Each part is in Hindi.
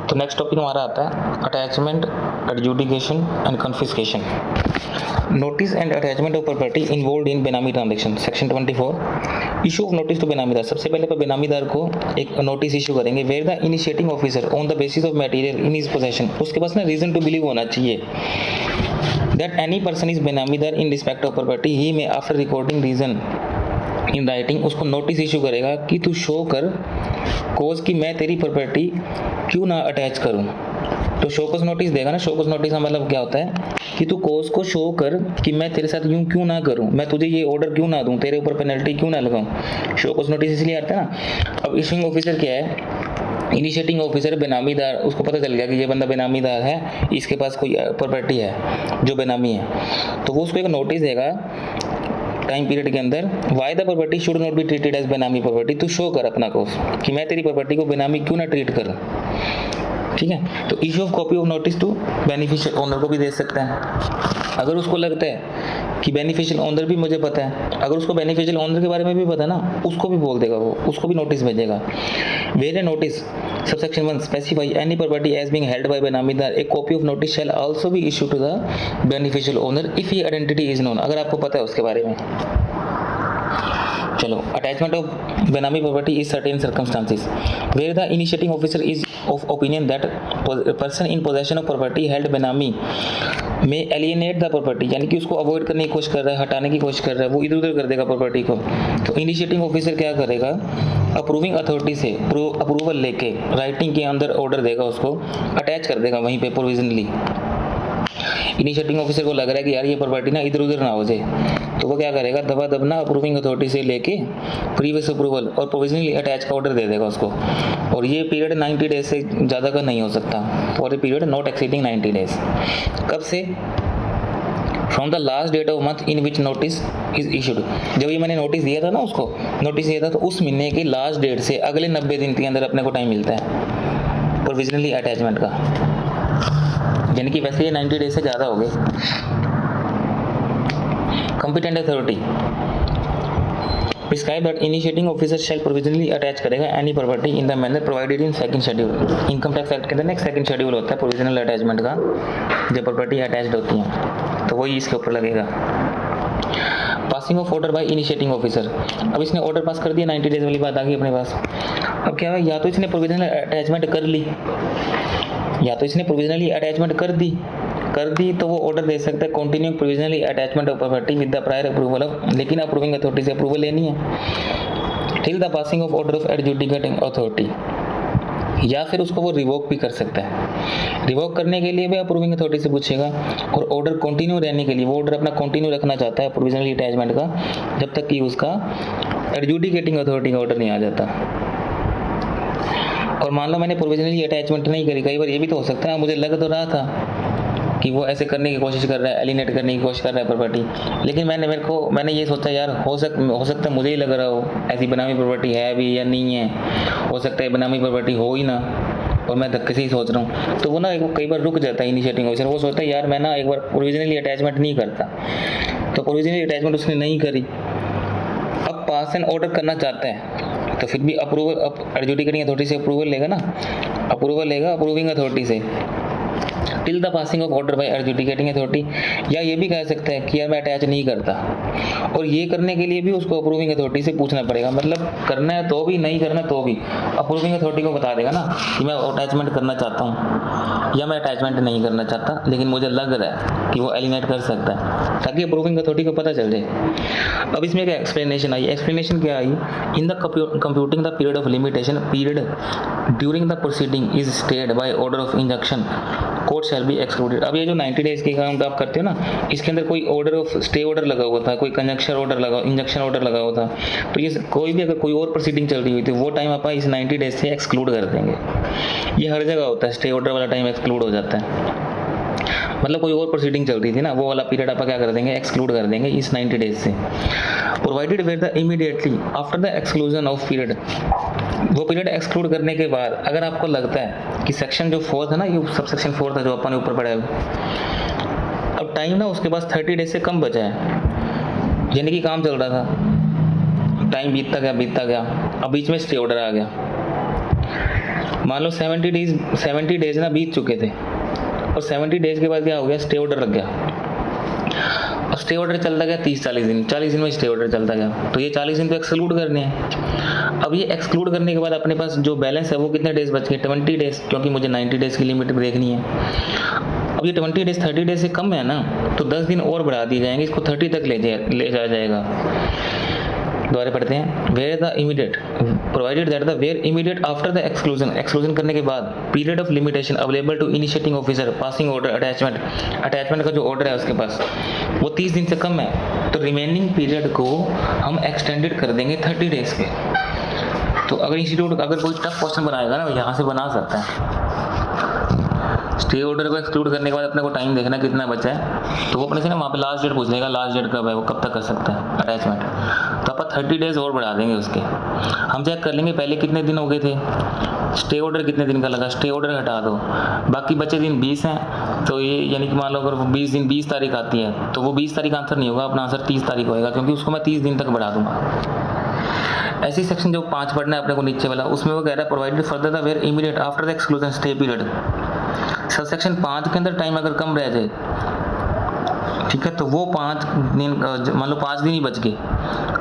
तो नेक्स्ट टॉपिक हमारा आता है attachment, adjudication and confiscation. Notice and attachment of property involved in benami transaction, section 24। Issue of notice to benamidar. सबसे पहले पर बेनामीदार को एक नोटिस इशू करेंगे where the initiating officer on the basis of material in his possession, उसके पास ना रीजन टू बिलीव होना चाहिए that any person is benamidar in respect of property, he may after recording reason in writing उसको नोटिस इशू करेगा कि तू शो कर कोज कि मैं तेरी प्रॉपर्टी क्यों ना अटैच करूं। तो शोकस नोटिस देगा ना। शोकस नोटिस का मतलब क्या होता है कि तू कोज को शो कर कि मैं तेरे साथ यूं क्यों ना करूं, मैं तुझे ये ऑर्डर क्यों ना दूं, तेरे ऊपर पेनल्टी क्यों ना लगाऊं। शोकस नोटिस इसलिए आता है ना। अब इशूइंग ऑफिसर क्या है, इनिशिएटिंग ऑफिसर बेनामीदार, उसको पता चल गया कि ये बंदा बेनामीदार है, इसके पास कोई प्रॉपर्टी है जो बेनामी है, तो वो उसको एक नोटिस देगा टाइम पीरियड के अंदर, why the property should not be treated as benami property, तू शो कर अपना कोस कि मैं तेरी प्रॉपर्टी को बेनामी क्यों ना ट्रीट करूं। ठीक है। तो issue of copy of notice to beneficial owner को भी दे सकता है अगर उसको लगता है कि बेनिफिशियल ओनर भी मुझे पता है, अगर उसको बेनिफिशियल ओनर के बारे में भी पता है ना, उसको भी बोल देगा, वो उसको भी नोटिस भेजेगा। Where a notice subsection 1 specify any property as being held by benamidar, a copy of notice shall also be issue to the beneficial owner if he identity is known, अगर आपको पता है उसके बारे में। चलो, attachment of benami property is certain circumstances where the initiating officer is of opinion that person in possession of property held benami may alienate the property, यानी कि उसको अवॉइड करने की कोशिश कर रहा है, हटाने की कोशिश कर रहा है, वो इधर उधर कर देगा प्रॉपर्टी को। तो इनिशिएटिंग ऑफिसर क्या करेगा, अप्रूविंग अथॉरिटी से अप्रूवल लेके राइटिंग के अंदर ऑर्डर देगा, उसको अटैच कर देगा वहीं पे प्रोविजनली। इनिशिएटिंग ऑफिसर को लग रहा है कि यार ये प्रॉपर्टी ना इधर उधर ना हो जाए, तो वो क्या करेगा, दबा दबना अप्रूविंग अथॉरिटी से लेके प्रीवियस अप्रूवल और प्रोविजनली अटैच का ऑर्डर दे देगा उसको। और ये पीरियड 90 डेज से ज़्यादा का नहीं हो सकता, for a period not exceeding 90 days. कब से? From the last date of month in which notice is issued, जब ये मैंने नोटिस दिया था ना, उसको नोटिस दिया था, तो उस महीने के लास्ट डेट से अगले 90 दिन के अंदर अपने को टाइम मिलता है प्रोविजनली अटैचमेंट का, यानी कि वैसे ये 90 डेज से ज़्यादा हो गए। Competent authority prescribe that initiating officer shall provisionally attach करेगा any property in the manner provided in second schedule. Income tax act के अंदर नेक्स्ट सेकंड शेड्यूल होता है प्रोविजनल अटैचमेंट का, जब प्रॉपर्टी अटैच्ड होती है तो वही इसके ऊपर लगेगा। Passing of order by initiating officer, अब इसने ऑर्डर पास कर दिया, 90 डेज वाली बात आ गई अपने पास। अब क्या है, या तो इसने प्रोविजनल अटैचमेंट कर ली, या तो इसने प्रोविजनली अटैचमेंट कर दी तो वो ऑर्डर दे सकता है continue provisionally attachment of property with the prior approval of, लेकिन अप्रूविंग अथॉरिटी से अप्रूवल लेनी है till the passing of order of adjudicating authority, या फिर उसको वो रिवोक भी कर सकता है। रिवोक करने के लिए भी अप्रूविंग अथॉरिटी से पूछेगा, और ऑर्डर कंटिन्यू रहने के लिए वो ऑर्डर अपना कंटिन्यू रखना चाहता है प्रोविजनली अटैचमेंट का, जब तक कि उसका एडजुडिकेटिंग अथॉरिटी का ऑर्डर नहीं आ जाता। और मान लो मैंने प्रोविजनली अटैचमेंट नहीं करी, कई बार ये भी तो हो सकता है, मुझे लग तो रहा था कि वो ऐसे करने की कोशिश कर रहा है, एलिनेट करने की कोशिश कर रहा है प्रॉपर्टी, लेकिन मैंने ये सोचा यार हो सकता है मुझे ही लग रहा हो ऐसी बेनामी प्रॉपर्टी है भी या नहीं है, हो सकता है बेनामी प्रॉपर्टी हो ही ना, और मैं धक्के से ही सोच रहा हूँ, तो वो ना कई बार रुक जाता है इनिशिएटिंग ऑफिसर। वो सोचता है यार मैं ना एक बार प्रोविजनली अटैचमेंट नहीं करता, तो प्रोविजनली अटैचमेंट उसने नहीं करी, अब पास एंड ऑर्डर करना चाहता है, तो फिर भी अप्रूवल एडजुडिकेटिंग अथॉरिटी से अप्रूवल लेगा ना, अप्रूवल लेगा अप्रूविंग अथॉरिटी से till the passing of order by adjudicating authority. या ये भी कह सकता है कि यार मैं अटैच नहीं करता, और ये करने के लिए भी उसको अप्रूविंग अथॉरिटी से पूछना पड़ेगा, मतलब करना है तो भी, नहीं करना तो भी अप्रूविंग अथॉरिटी को बता देगा ना कि मैं अटैचमेंट करना चाहता हूँ या मैं अटैचमेंट नहीं करना चाहता, लेकिन मुझे लग रहा है कि वो एलिनेट कर सकता है, ताकि अप्रूविंग अथॉरिटी को पता चल जाए। अब इसमें क्या एक्सप्लेनेशन आई, एक्सप्लेनेशन क्या आई, in the computing the period of limitation, period during the proceeding is stayed by order of injunction court shall be excluded. अब ये जो 90 डेज के काम आप करते हो ना, इसके अंदर कोई ऑर्डर ऑफ स्टे ऑर्डर लगा हुआ था, कोई कंजक्शन ऑर्डर लगा, इंजंक्शन ऑर्डर लगा हुआ था, तो ये कोई भी अगर कोई और प्रोसीडिंग चल रही हुई थी वो टाइम आप इस 90 डेज से एक्सक्लूड कर देंगे। ये हर जगह होता है, स्टे ऑर्डर वाला टाइम एक्सक्लूड हो जाता है, मतलब कोई और प्रोसीडिंग चल रही थी ना, वो वाला पीरियड आप क्या कर देंगे, एक्सक्लूड कर देंगे इस 90 डेज से। Provided where the immediately after the exclusion of period, वो पीरियड एक्सक्लूड करने के बाद अगर आपको लगता है कि सेक्शन जो 4 था ना, ये सब सेक्शन 4 था जो अपन ने ऊपर पढ़ा है, अब टाइम ना उसके पास 30 डेज से कम बचा है, यानी कि काम चल रहा था, टाइम बीतता गया, अब बीच में स्टे ऑर्डर आ गया, मान लो 70 डेज ना बीत चुके थे और 70 डेज के बाद क्या हो गया, स्टे ऑर्डर लग गया। और स्टे ऑर्डर चलता गया 30-40 दिन, 40 दिन में स्टे ऑर्डर चलता गया, तो ये 40 दिन तो एक्सक्लूड करने हैं। अब ये एक्सक्लूड करने के बाद अपने पास जो बैलेंस है वो कितने डेज बच गए, 20 डेज, क्योंकि मुझे 90 डेज की लिमिट देखनी है। अब ये 20 डेज 30 डेज से कम है ना, तो 10 दिन और बढ़ा दिए जाएंगे, इसको 30 तक ले जाया जाएगा। दोबारा पढ़ते हैं, where the immediate provided that the where immediate after the exclusion करने के बाद period of limitation available to initiating officer passing order attachment का जो ऑर्डर है उसके पास वो 30 दिन से कम है, तो रिमेनिंग पीरियड को हम एक्सटेंडेड कर देंगे 30 डेज पे। तो अगर इंस्टीट्यूट अगर कोई टफ क्वेश्चन बनाएगा ना, यहाँ से बना सकता है। स्टे ऑर्डर को एक्सक्लूड करने के बाद अपने को टाइम देखना कितना बचा है, तो वो अपने से ना वहाँ पे लास्ट डेट पूछ लेगा, लास्ट डेट कब है, वो कब तक कर सकता है अटैचमेंट, तो अपन 30 डेज और बढ़ा देंगे उसके। हम चेक कर लेंगे पहले कितने दिन हो गए थे, स्टे ऑर्डर कितने दिन का लगा, स्टे ऑर्डर हटा दो, बाकी बचे दिन 20 हैं, तो ये यानी कि मान लो अगर 20 दिन 20 तारीख आती है तो वो 20 तारीख आंसर नहीं होगा, अपना आंसर 30 तारीख होएगा, क्योंकि उसको मैं 30 दिन तक बढ़ा दूंगा। ऐसी सेक्शन जो 5 पढ़ना है अपने को नीचे वाला, उसमें वो कह रहा है provided further the where immediate after the exclusion stay period. Sub section 5 के अंदर टाइम अगर कम रह जाए, ठीक है, तो वो 5 दिन मान लो 5 दिन ही बच गए,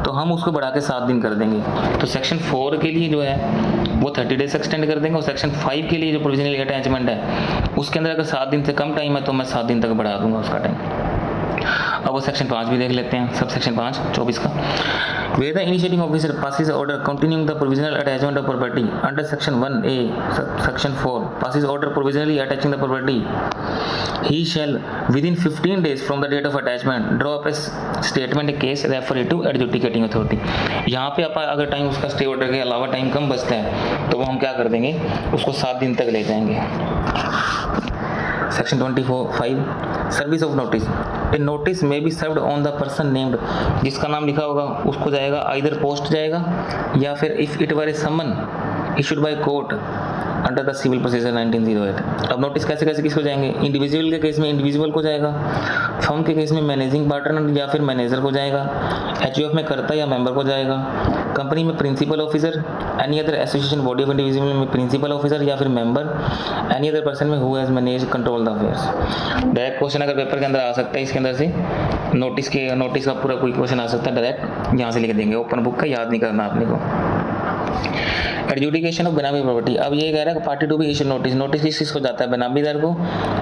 तो हम उसको बढ़ा के 7 दिन कर देंगे। तो सेक्शन 4 के लिए जो है वो 30 डेज एक्सटेंड कर देंगे, और सेक्शन 5 के लिए जो प्रोविजनल अटैचमेंट है उसके अंदर अगर 7 दिन से कम टाइम है तो मैं 7 दिन तक बढ़ा दूंगा उसका टाइम। अब वो सेक्शन 5 भी देख लेते हैं, सब सेक्शन 5 24 का। Where the initiating officer passes order continuing the provisional attachment of property under section 1A, section 4 passes order provisionally attaching the property, he shall within 15 days from the date of attachment draw up a statement case refer it to adjudicating authority। यहाँ पे आप अगर टाइम उसका स्टे ऑर्डर के अलावा टाइम कम बचता है तो वो हम क्या कर देंगे, उसको 7 दिन तक ले जाएंगे। Section 25 service of notice, a notice may be served on the person named, जिसका नाम लिखा होगा उसको जाएगा, आइदर पोस्ट जाएगा या फिर if it were a summon issued by court under the civil procedure 1908। अब नोटिस कैसे कैसे किसको जाएंगे, इंडिविजुअल के केस में इंडिविजुअल को जाएगा, फर्म के केस में मैनेजिंग पार्टनर या फिर मैनेजर को जाएगा, एचयूएफ में कर्ता या मेंबर को जाएगा, कंपनी में principal officer, any other association body of individual में प्रिंसिपल ऑफिसर या फिर मेंबर, एनी अदर पर्सन में who has manage control the affairs. Direct question अगर पेपर के अंदर आ सकता है, इसके अंदर से नोटिस का पूरा कोई क्वेश्चन आ सकता है, डायरेक्ट यहाँ से लिख देंगे, ओपन बुक का याद नहीं करना आपने को। एडजुडिकेशन ऑफ बेनामी प्रॉपर्टी, अब ये कह रहा है कि party to be issue notice किसको जाता है, बेनामीदार को,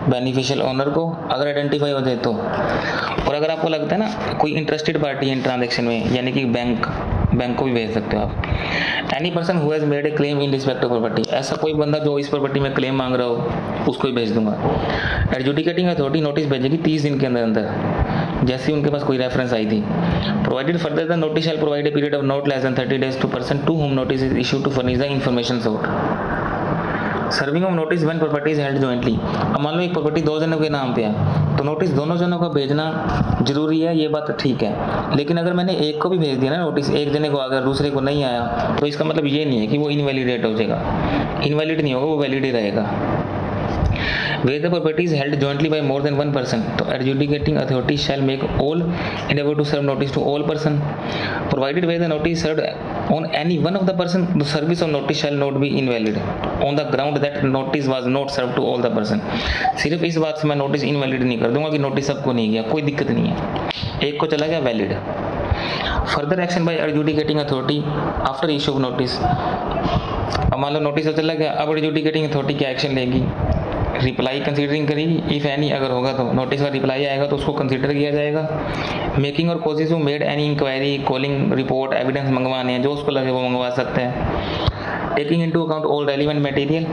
बेनिफिशियल ओनर को, अगर आइडेंटिफाई हो जाए तो। और अगर आपको लगता है ना कोई इंटरेस्टेड पार्टी है इन ट्रांजेक्शन में, यानी कि बैंक को भी भेज सकते हो आप। Any person who has made a claim in respect of property, ऐसा कोई बंदा जो इस प्रॉपर्टी में क्लेम मांग रहा हो उसको ही भेज दूंगा। एडजुडिकेटिंग अथॉरिटी नोटिस भेजेगी 30 दिन के अंदर जैसे ही उनके पास कोई रेफरेंस आई थी। Provided further the notice shall provide a period of not less than 30 days to person to whom notice is issued to furnish the information sought. Serving of notice when property is held jointly, अब मान लो एक प्रॉपर्टी 2 जनों के नाम पे है तो नोटिस दोनों जनों को भेजना जरूरी है, ये बात ठीक है, लेकिन अगर मैंने एक को भी भेज दिया ना नोटिस, एक जने को अगर दूसरे को नहीं आया तो इसका मतलब ये नहीं है कि वो इनवैलिडेट हो जाएगा, इनवैलिड नहीं होगा, वो वैलिड ही रहेगा। Where the property is held jointly by more than one person, तो adjudicating authority shall make all endeavor to serve notice to all person, provided where the notice served on any one of the person, the service of notice shall not be invalid on the ground that notice was not served to all the person। सिर्फ इस बात से मैं नोटिस इनवैलिड नहीं कर दूंगा कि नोटिस सबको नहीं गया, कोई दिक्कत नहीं है, एक को चला गया valid. Further action by adjudicating authority after issue of notice, अब मान लो नोटिस तो चला गया, अब एडजुडिकेटिंग अथॉरिटी क्या एक्शन लेगी, रिप्लाई कंसीडरिंग करेगी, इफ एनी अगर होगा तो नोटिस का रिप्लाई आएगा तो उसको कंसीडर किया जाएगा। मेकिंग और कोशिश to made any inquiry, calling, report, evidence मंगवाने हैं, जो उसको लगे वो मंगवा सकते हैं। Taking into account all relevant material,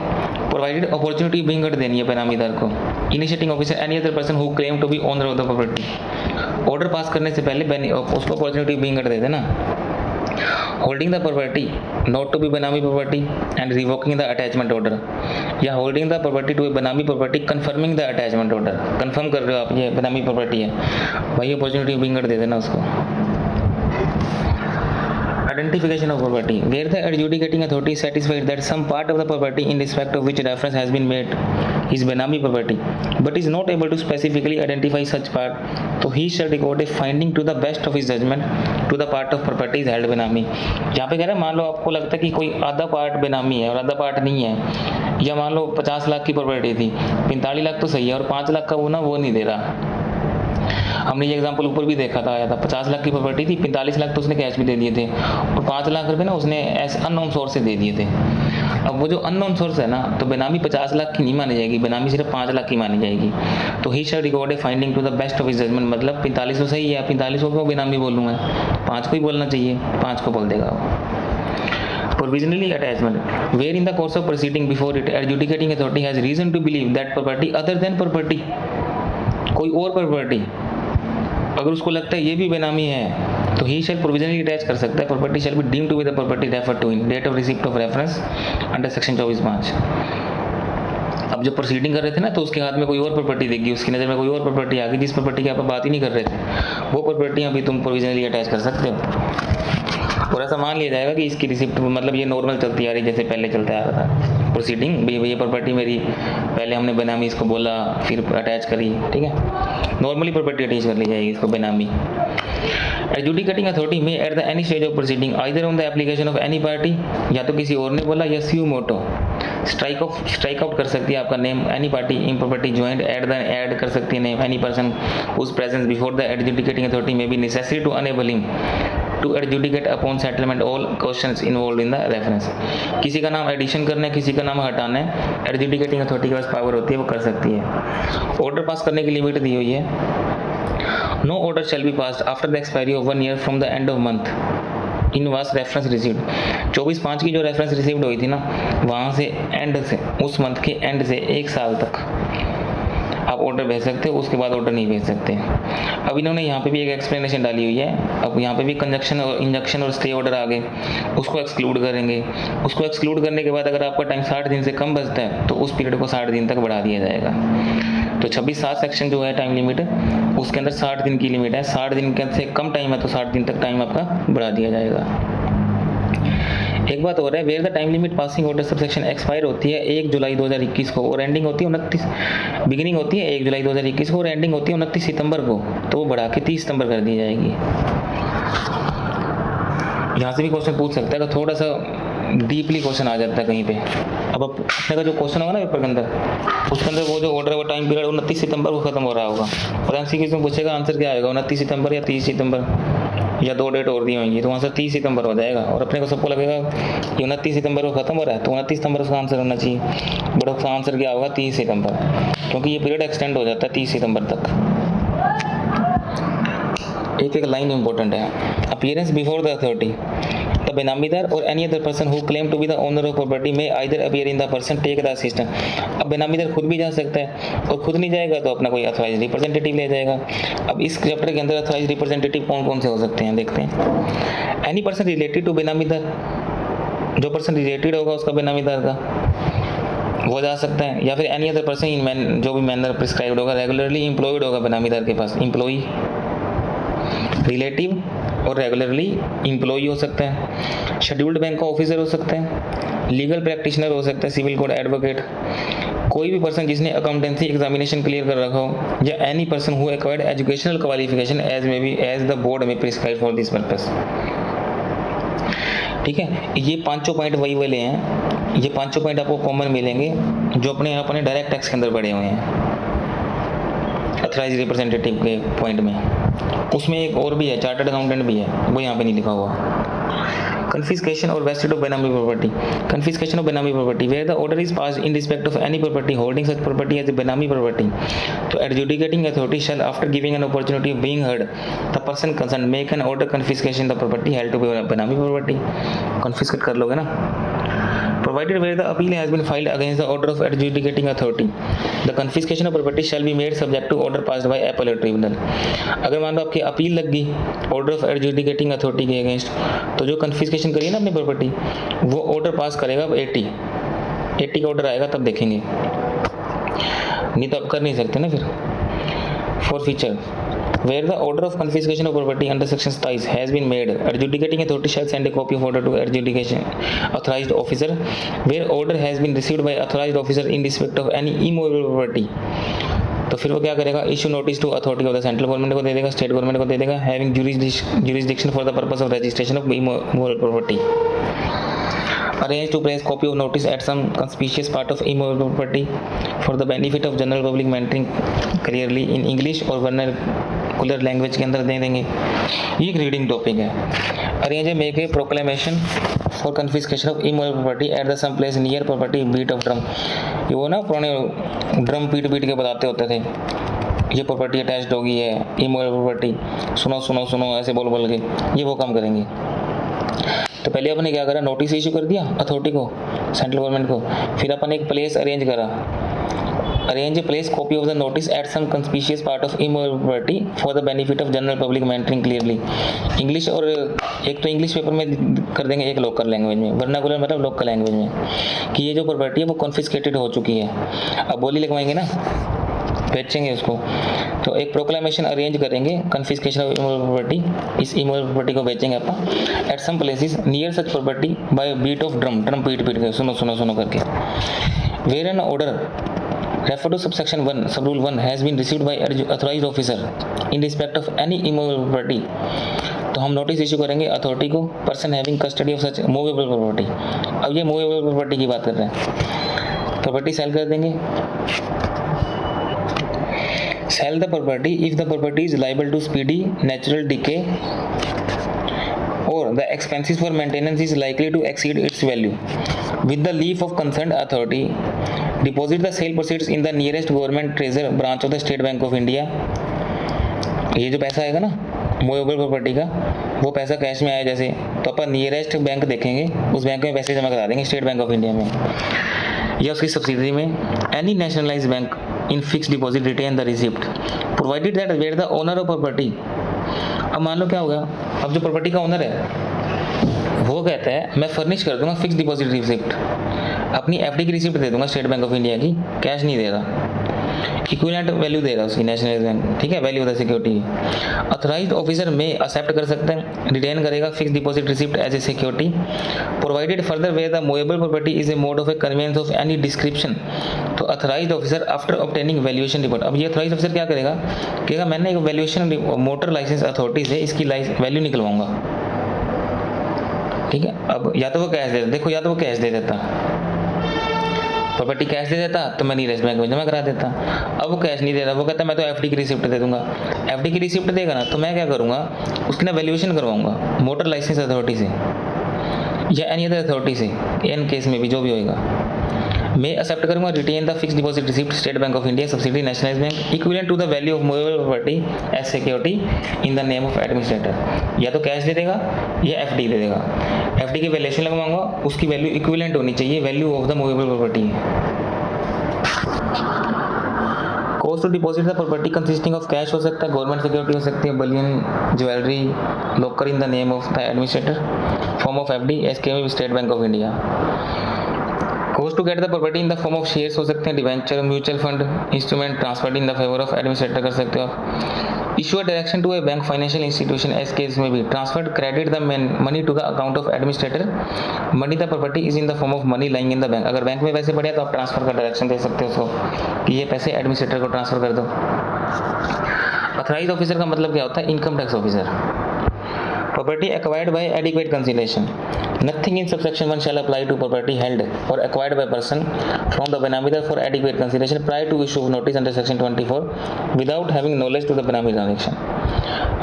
provided opportunity being देनी है बेनामीदार को। Initiating officer any other person who claim to be owner of the property, order pass करने से पहले उसको अपॉर्चुनिटी बीइंग दे देना। Holding the property not to be benami property and revoking the attachment order, या holding the property to a benami property confirming the attachment order, confirm कर रहे हो आप ये बेनामी प्रॉपर्टी है, वही अपॉर्चुनिटी बीइंग दे देना उसको। identification of property, where the adjudicating authority is satisfied that some part of the property in respect of which reference has been made is Benami property, but is not able to specifically identify such part, so he shall record a finding to the best of his judgment to the part of property is held Benami। यहाँ पे कह रहा है मान लो आपको लगता है कि कोई आधा पार्ट बेनामी है और आधा पार्ट नहीं है, या मान लो 50 लाख की प्रॉपर्टी थी, 45 लाख तो सही है और 5 लाख का वो नहीं दे रहा। हमने ये एग्जांपल ऊपर भी देखा था, आया था 50 लाख की प्रॉपर्टी थी, 45 लाख तो उसने कैश भी दे दिए थे और 5 लाख रुपए ना उसने एस अननोन सोर्स से दे दिए थे। अब वो जो अननोन सोर्स है ना, तो बेनामी 50 लाख की नहीं मानी जाएगी, बेनामी सिर्फ 5 लाख की मानी जाएगी। तो he shall record a finding to the best of his judgment, मतलब 45 तो सही है, 45 को क्यों बेनामी बोलूँगा, 5 को ही बोलना चाहिए, 5 को बोल देगा वो। Provisionally attachment, where in the course of proceeding before it adjudicating authority has reason to believe that property other than property, कोई और प्रॉपर्टी अगर उसको लगता है ये भी बेनामी है, तो ही शैल प्रोविजनली अटैच कर सकता है। Property shall be deemed to be the property refer to in date of receipt of reference under section 24(5)। अब जो प्रोसीडिंग कर रहे थे ना, तो उसके हाथ में कोई और प्रॉपर्टी देगी, उसकी नज़र में कोई और प्रॉपर्टी आ गई जिस प्रॉपर्टी की आप बात ही नहीं कर रहे थे, वो प्रॉपर्टियाँ भी तुम प्रोविजनली अटैच कर सकते हो। और ऐसा मान लिया जाएगा कि इसकी रिसिप्ट मतलब ये नॉर्मल चलती आ रही जैसे पहले चलता आ रहा था प्रोसीडिंग, भाई ये प्रॉपर्टी मेरी, पहले हमने बेनामी इसको बोला फिर अटैच करी, ठीक है, नॉर्मली प्रॉपर्टी अटैच कर ली जाएगी इसको बेनामी। एडजुडिकेटिंग अथॉरिटी में at the any stage of proceeding either on the application of any party, या तो किसी और ने बोला या स्यू मोटो स्ट्राइक आउट कर सकती है आपका name any party in property joint add कर सकती है name any person whose presence before the adjudicating authority may be necessary to enable him to adjudicate upon settlement all questions involve in the reference. किसी का नाम एडिशन करना है, किसी का नाम हटाना है, एडजुडिकेटिंग अथॉरिटी के पास पावर होती है, वो कर सकती है। ऑर्डर पास करने की लिमिट दी हुई है, no order shall be passed after the expiry of 1 year from the end of month in was reference received. 24/5 की जो रेफरेंस रिसीव्ड हुई थी ना, वहाँ से एंड से उस मंथ के एंड से 1 साल तक आप ऑर्डर भेज सकते हो, उसके बाद ऑर्डर नहीं भेज सकते। अब इन्होंने यहाँ पे भी एक एक्सप्लेनेशन डाली हुई है। अब यहाँ पे भी कंजक्शन और इंजक्शन और स्टे ऑर्डर आ गए, उसको एक्सक्लूड करेंगे। उसको एक्सक्लूड करने के बाद अगर आपका टाइम 60 दिन से कम बचता है तो उस पीरियड को 60 दिन तक बढ़ा दिया जाएगा। तो 26(7) सेक्शन जो है टाइम लिमिट, उसके अंदर 60 दिन की लिमिट है, 60 दिन से कम टाइम है तो 60 दिन तक टाइम आपका बढ़ा दिया जाएगा। एक बात और है, where the time limit passing order sub section expire होती है 1 जुलाई 2021 को और एंडिंग होती है 29, बिगिनिंग होती है 1 जुलाई 2021 को और एंडिंग होती है 29 सितंबर को, तो वो बढ़ा के 30 सितंबर कर दी जाएगी। यहाँ से भी क्वेश्चन पूछ सकता है, तो थोड़ा सा डीपली क्वेश्चन आ जाता है कहीं पे। अब अपने का जो क्वेश्चन होगा ना पेपर के अंदर, उसके अंदर वो जो ऑर्डर है वो टाइम पीरियड 29 सितंबर को खत्म हो रहा होगा और एमसीक्यू में पूछेगा आंसर क्या आएगा, 29 सितंबर या 30 सितंबर या 2 डेट और दी होंगी, तो आंसर 30 सितंबर हो जाएगा। और अपने को सबको लगेगा कि 29 सितंबर को खत्म हो रहा है तो 29 सितंबर उसका आंसर होना चाहिए, बट उसका आंसर क्या होगा 30 सितंबर, क्योंकि ये पीरियड एक्सटेंड हो जाता है 30 सितंबर तक। एक लाइन इंपॉर्टेंट है, appearance before the authority the benamidar और any other person who claim to be the owner of property may either appear in the person take the assistant. अब बेनामीदार खुद भी जा सकता है और खुद नहीं जाएगा तो अपना कोई अथॉराइज रिप्रेजेंटेटिव ले जाएगा। अब इस चैप्टर के अंदर अथॉराइज रिप्रेजेंटेटिव कौन कौन से हो सकते हैं देखते हैं। एनी पर्सन रिलेटेड टू बेनामीदार, जो पर्सन रिलेटेड होगा उसका बेनामीदार का वो जा सकता है, या फिर एनी अदर पर्सन इन जो भी मैनर प्रिस्क्राइब्ड होगा, रेगुलरली एम्प्लॉयड होगा बेनामीदार के पास, एम्प्लॉई रिलेटिव और रेगुलरली एम्प्लॉई हो सकता है, शेड्यूल्ड बैंक का ऑफिसर हो सकता है, लीगल प्रैक्टिशनर हो सकता है, सिविल कोड एडवोकेट, कोई भी पर्सन जिसने अकाउंटेंसी एग्जामिनेशन क्लियर कर रखा हो, या any person who acquired educational qualification as the board में प्रिस्क्राइब फॉर दिस पर्पस। ठीक है, ये पांचों पॉइंट वही वाले हैं, ये पांचों पॉइंट आपको कॉमन मिलेंगे जो अपने डायरेक्ट टैक्स के अंदर पड़े हुए हैं अथराइज रिप्रेजेंटेटिव के पॉइंट में। उसमें एक और भी है, चार्टर्ड अकाउंटेंट भी है, वो यहाँ पे नहीं लिखा हुआ। confiscation or vested of Benami property. Confiscation of Benami property, where the order is passed in respect of any property holding such property as a Benami property. So adjudicating authority shall, after giving an opportunity of being heard, the person concerned make an order confiscation the property held to be Benami property. Confiscate कर लोगे ना? Provided where the appeal has been filed against the order of adjudicating authority, the confiscation of property shall be made subject to order passed by appellate tribunal. अगर मान लो आपकी अपील लग गई ऑर्डर ऑफ एडजुडिकेटिंग अथॉरिटी के अगेंस्ट, तो जो कन्फिस्केशन करिए ना अपनी प्रॉपर्टी, वो ऑर्डर पास करेगा 80 का ऑर्डर आएगा तब देखेंगे, नहीं तो आप कर नहीं सकते ना फिर। Forfeiture Where the order of confiscation of property under section 27 has been made, adjudicating authority shall send a copy of order to adjudication authorized officer. Where order has been received by authorized officer in respect of any immovable property, तो फिर वो क्या करेगा, issue notice to authority of the central government को दे देगा, स्टेट गवर्नमेंट को दे देगा, having jurisdiction for the purpose of registration of immovable property. Arrange to place copy of notice at some conspicuous part of immovable property for the benefit of general public mentioning clearly in English और vernacular language के अंदर दे देंगे. ये एक रीडिंग टॉपिक है. Arrange make a proclamation for confiscation of immovable property at the some place near property beat of drum. ये वो ना पुराने ड्रम पीट के बताते होते थे, ये प्रॉपर्टी अटैच्ड होगी है, इमूवेबल प्रॉपर्टी, सुनो सुनो सुनो ऐसे बोल के, ये वो काम करेंगे. तो पहले अपन ने क्या करा, नोटिस इशू कर दिया अथॉरिटी को, सेंट्रल गवर्नमेंट को, फिर अपन एक प्लेस अरेंज करा, arrange a place copy of the notice at some conspicuous part of immovable property for the benefit of general public mentoring clearly. English और एक तो इंग्लिश पेपर में कर देंगे, एक लोकल लैंग्वेज में, वर्नाकुलर मतलब लोकल लैंग्वेज में, कि ये जो प्रॉपर्टी है वो कॉन्फिस्केटेड हो चुकी है. अब बोली लगवाएंगे ना, बेचेंगे उसको, तो एक प्रोक्लेमेशन अरेंज करेंगे, कन्फिस्केशन ऑफ इमूवेबल प्रॉपर्टी, इस इमूवेबल प्रॉपर्टी को बेचेंगे अपन at some places near such property by beat of drum, drum पीट के सुनो सुनो सुनो करके. Where an order refer to subsection 1 subrule 1 has been received by authorized officer in respect of any immovable property, तो हम नोटिस इशू करेंगे अथॉरिटी को, person having custody of such movable property. अब ये मूवेबल प्रॉपर्टी की बात कर रहे हैं, प्रॉपर्टी सेल कर देंगे. Sell the property if the property is liable to speedy natural decay or the expenses for maintenance is likely to exceed its value. With the leave of concerned authority, deposit the sale proceeds in the nearest government treasury branch of the State Bank of India. ये जो पैसा आएगा ना मूवेबल प्रॉपर्टी का, वो पैसा कैश में आया जैसे, तो अपन नियरेस्ट बैंक देखेंगे, उस बैंक में पैसे जमा करा देंगे स्टेट बैंक ऑफ इंडिया में या उसकी सब्सिडरी में. Any nationalised bank in fix deposit retain the receipt provided that where the owner of property. अब मान लो क्या होगा, अब जो प्रॉपर्टी का ओनर है वो कहता है मैं फर्निश कर दूंगा फिक्स डिपॉजिट रिसिप्ट, अपनी एफडी की रिसिप्ट दे दूंगा स्टेट बैंक ऑफ इंडिया की, कैश नहीं दे रहा, इक्विवेलेंट वैल्यू दे रहा उसकी नेशनलाइज्ड बैंक, ठीक है, value of the security. Authorised officer may accept कर सकते हैं, रिटेन करेगा fix deposit receipt as a security, provided further where the movable property is a mode of a convenience of any description. तो authorised officer after obtaining valuation report, अब ये अथॉराइज्ड ऑफिसर क्या करेगा, कहेगा मैंने एक वैल्यूएशन मोटर लाइसेंस अथॉरिटी से इसकी वैल्यू निकलवाऊंगा, ठीक है. अब या तो वो कैश दे, देखो या तो वो कैश दे देता, प्रॉपर्टी कैश दे देता तो मैं नीरेस्ट बैंक में जमा करा देता. अब वो कैश नहीं दे रहा, वो कहता मैं तो एफडी की रिसिप्ट दे दूंगा. एफडी की रिसिप्ट देगा ना, तो मैं क्या करूंगा, उसकी ना वैल्यूएशन करवाऊंगा मोटर लाइसेंस अथॉरिटी से या एनी अदर अथॉरिटी से, एन केस में भी जो भी होएगा. मैं एक्सेप्ट करूंगा, retain the fix deposit receipt state bank of India subsidy nationalised bank equivalent to the value of movable property as security in the name of administrator. या तो कैश दे देगा या एफडी दे देगा, एफडी की वैल्यूएशन लगवाऊंगा, उसकी वैल्यू इक्विवेलेंट होनी चाहिए value of the movable property. Cost to deposit the property consisting of cash हो सकता है, गवर्नमेंट सिक्योरिटी हो सकती है, bullion, jewellery, locker in the name of the administrator, form of FD as के State bank of India. Cost to get the property in the form of shares हो सकते हैं, debenture, mutual fund, instrument transferred in the favour of administrator कर सकते हो. Issue a direction to a bank financial institution as case में भी transferred credit the money to the account of administrator, money the property is in the form of money lying in the bank. अगर बैंक में पैसे पड़े तो आप ट्रांसफर का डायरेक्शन दे सकते हो उसको कि ये पैसे एडमिनिस्ट्रेटर को ट्रांसफर कर दो. ऑथराइज्ड ऑफिसर का मतलब क्या होता है, income tax officer. Property acquired by adequate consideration. Nothing in subsection 1 shall apply to property held or acquired by person from the beneficiary for adequate consideration prior to issue of notice under section 24 without having knowledge to the beneficiary transaction.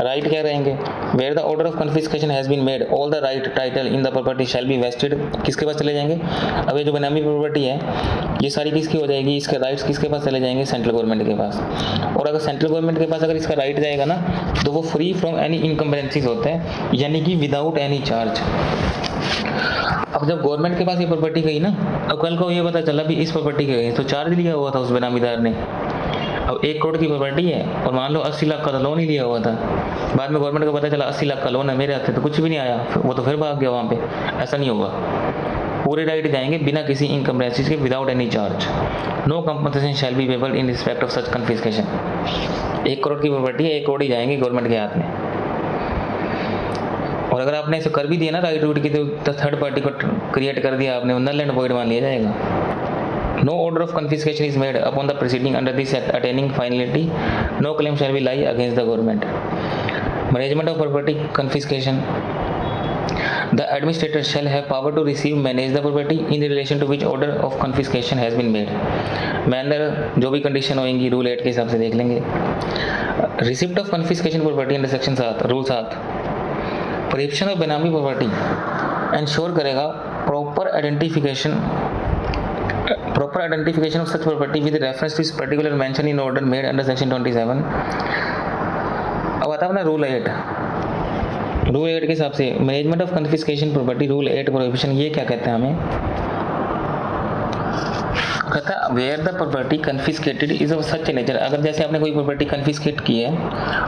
Right क्या रहेंगे, where the order of confiscation has been made, all the right title in the property shall be vested. किसके पास चले जाएंगे, अब ये जो बेनामी प्रॉपर्टी है ये सारी किसकी हो जाएगी, इसके राइट्स किसके पास चले जाएंगे, सेंट्रल गवर्नमेंट के पास. और अगर सेंट्रल गवर्नमेंट के पास अगर इसका राइट जाएगा ना, तो वो फ्री फ्रॉम एनी इनकम्बरेंसीज होते हैं, यानी कि विदाउट एनी चार्ज. अब जब गवर्नमेंट के पास ये प्रॉपर्टी गई ना, अब कल को ये पता चला भी इस प्रॉपर्टी के गई, तो चार्ज लिया हुआ था उस बेनामीदार ने. अब 1 करोड़ की प्रॉपर्टी है और मान लो 80 लाख का लोन ही लिया हुआ था, बाद में गवर्नमेंट को पता चला 80 लाख का लोन है मेरे हाथ से, तो कुछ भी नहीं आया, वो तो फिर भाग गया वहाँ पे. ऐसा नहीं होगा, पूरे राइट जाएंगे बिना किसी इनकम्बरेंसेस के, without any charge. No compensation shall be payable in respect of such confiscation. 1 crore की प्रॉपर्टी है, 1 करोड़ ही जाएंगे गवर्नमेंट के हाथ में। और अगर आपने इसे कर भी दिया ना राइट रूट की, तो थर्ड पार्टी को क्रिएट कर दिया आपने, नल एंड वॉइड मान लिया जाएगा। No order of confiscation is made upon the proceeding under this act attaining finality. No claim shall be lie against the government. Management of property confiscation. The administrator shall have power to receive, manage the property in relation to which order of confiscation has been made. Manner जो भी कंडीशन होंगी रूल 8 के हिसाब से देख लेंगे। Receipt of confiscation property under section 7 rule 7। Prohibition of benami property ensure करेगा proper identification of such property with reference to its particular mention in order made under section 27। अब आता है अपना रूल 8। रूल 8 के हिसाब से management of confiscation property rule 8 prohibition, ये क्या कहते हैं हमें? कहता है where the property confiscated is of such nature. अगर जैसे आपने कोई प्रॉपर्टी कन्फिस्केट की है,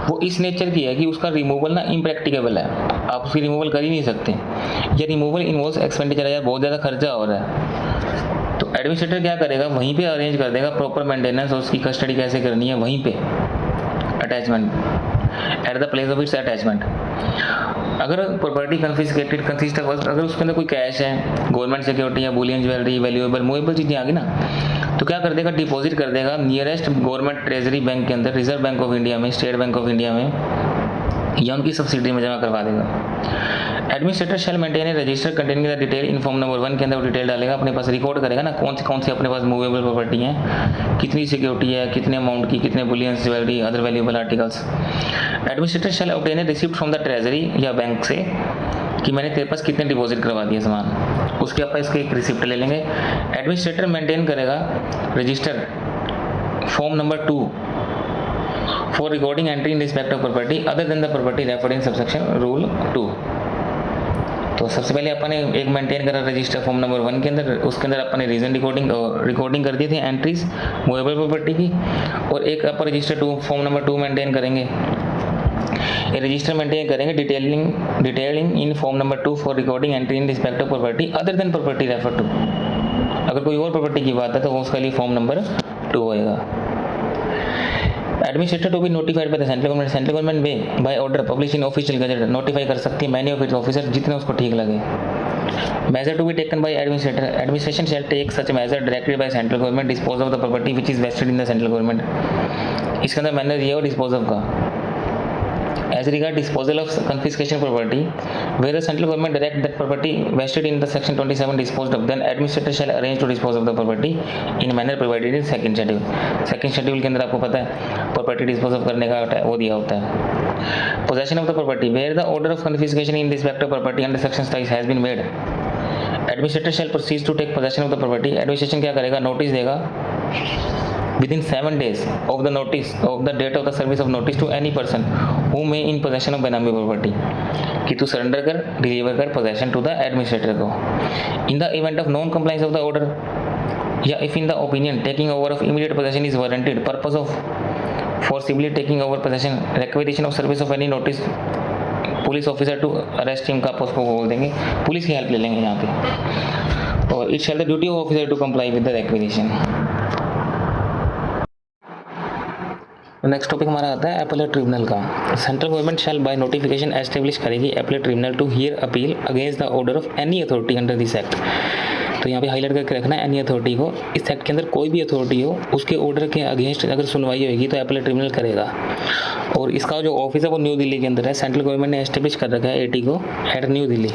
वो इस नेचर की है कि उसका रिमूवल ना इम्प्रैक्टिकेबल है, आप उसकी रिमूवल कर ही नहीं सकते, या रिमूवल इन्वॉल्व्स एक्सपेंडिचर है, बहुत ज़्यादा खर्चा हो रहा है, तो एडमिनिस्ट्रेटर क्या करेगा, वहीं पे अरेंज कर देगा प्रॉपर मेंटेनेंस और उसकी कस्टडी कैसे करनी है वहीं पे, attachment at the place of its attachment. अगर प्रॉपर्टी कन्फिस्केटेड कंसिस्ट ऑफ, अगर उसके अंदर कोई कैश है, गवर्नमेंट सिक्योरिटी या बुलियन ज्वेलरी, वैल्यूएबल मूवेबल चीज़ें आ गई ना, तो क्या कर देगा, डिपॉजिट कर देगा नियरेस्ट गवर्नमेंट ट्रेजरी बैंक के अंदर, रिजर्व बैंक ऑफ इंडिया में, स्टेट बैंक ऑफ इंडिया में, या उनकी सब्सिडी में जमा करवा देगा। Administrator shall maintain a register containing the detail in form number 1 के अंदर वो डिटेल डालेगा, अपने पास रिकॉर्ड करेगा ना कौन सी अपने पास मूवेबल प्रॉपर्टी है, कितनी सिक्योरिटी है, कितने अमाउंट की, कितने bullion jewellery, other valuable articles. Administrator shall obtain a receipt from the treasury या बैंक से कि मैंने तेरे पास कितने डिपॉजिट करवा दिए सामान, उसके आप इसके एक रिसिप्ट ले लेंगे। एडमिनिस्ट्रेटर मेंटेन करेगा register form number 2 for recording entry in respect of property other then the property referred in subsection rule 2। तो सबसे पहले अपन ने एक मेंटेन करा रजिस्टर फॉर्म नंबर 1 के अंदर, उसके अंदर अपन ने रीजन रिकॉर्डिंग कर दिए थे एंट्रीज मूवेबल प्रॉपर्टी की, और एक अपन रजिस्टर 2 फॉर्म नंबर 2 मेंटेन करेंगे, ये रजिस्टर मेंटेन करेंगे detailing in form number 2 for recording entry in respect of property other than property refer to. अगर कोई और प्रॉपर्टी की बात है तो उसके लिए फॉर्म नंबर 2 होएगा। Administrator to be notified by the central government may by order publish in official gazette, notify कर सकती है मैनी ऑफ इट्स ऑफिसर जितने उसको ठीक लगे। Measure to be taken by administrator, administration shall take such measure directed by central government dispose of the property which is vested in the central government. इसके अंदर मैनर ये हो डिस्पोज ऑफ का, as regard disposal of confiscation property where the central government direct that property vested in the section 27 disposed of, then administrator shall arrange to dispose of the property in manner provided in second schedule। second schedule के अंदर आपको पता है प्रॉपर्टी डिस्पोज ऑफ करने का वो दिया होता है। possession of the property where the order of confiscation in respect of property under section 27 has been made, administrator shall proceed to take possession of the property। Administration क्या करेगा, नोटिस देगा within 7 days of the notice of the date of the service of notice to any person who may in possession of बेनामी property कि तू सरेंडर कर, डिलीवर कर possession to the administrator को। in the event of non compliance of the order या if in the opinion taking over of immediate possession is warranted, purpose of forcibly taking over possession, requisition of service of any notice, police officer to arrest him का उसको बोल देंगे, पुलिस की हेल्प ले लेंगे यहाँ पे। और it shall the duty of officer to comply with the requisition. Next topic हमारा आता है एपेलेट ट्रिब्यूनल का। Central government shall by notification establish करेगी appellate tribunal to hear appeal against the order of any authority under this act. तो यहाँ पे हाईलाइट करके रखना है एनी अथॉरिटी को, इस एक्ट के अंदर कोई भी अथॉरिटी हो उसके ऑर्डर के अगेंस्ट अगर सुनवाई होगी तो एपेलेट ट्रिब्यूनल करेगा। और इसका जो ऑफिस है वो न्यू दिल्ली के अंदर है, सेंट्रल गवर्नमेंट ने एस्टेब्लिश कर रखा है एटी को एट न्यू दिल्ली।